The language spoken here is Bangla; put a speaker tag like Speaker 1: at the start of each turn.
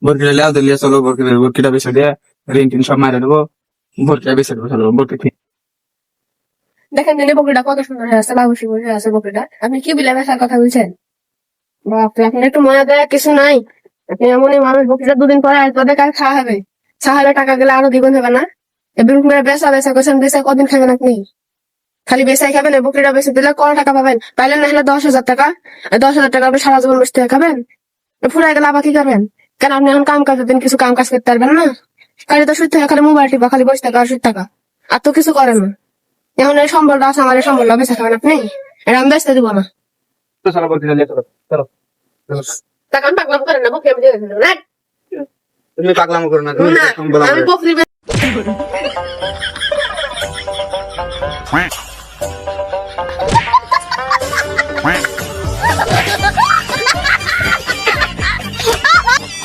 Speaker 1: বরকিটা লেও দিলে চলো বরকিটা বেছে দিয়ে ঋণ টিন সব মারে দেবো বরকিটা বেছে দেবো চলো বরকি
Speaker 2: দেখেন দিনে বকরিটা কত সুন্দর হয়ে আছে, বাবুসি হয়ে আছে বকরিটা। আপনি কি বিলে বেচার কথা বলছেন? বাপরে, আপনার একটু মনে দেয় কিছু নাই? আপনি এমনই মানুষ, বকরিটা দুদিন পরে আসবে দেখা খাওয়া হবে, সাহালে টাকা গেলে আরো দ্বিগুণ হবে না? এবার বেচা বেচা করছেন, বেচা কদিন খাবেন আপনি? খালি বেচাই খাবেন, বকরিটা বেচে দিলে কত টাকা পাবেন? পাইলেন না হলে 10,000 টাকা। 10,000 টাকা আপনি সারা জীবন বসতে খাবেন? ফুরাই গেলে আবার কি করবেন? কেন আপনি এখন কাম কাজের দিন কিছু কাম কাজ করতে পারবেন না? খালি তো শুধু খালি মোবাইল টিপা, খালি বসে থাকা আর শুধু থাকা, আর তো কিছু করেন না। এখন এই সম্বলটা আছে, আমার এই সম্বলটা বেঁচে খাবেন আপনি? এটা আমি বেচতে দিব না।
Speaker 1: চলো বরকিটা নিয়ে চলো চলো
Speaker 2: টাকা আমি পাগলাম করেন না, বকরি আমি দিয়ে দিলাম না।
Speaker 1: তুমি পাগলামো করো না তুমি
Speaker 2: না,
Speaker 1: এরকম বলা
Speaker 2: আমি
Speaker 1: করে।
Speaker 2: বকরি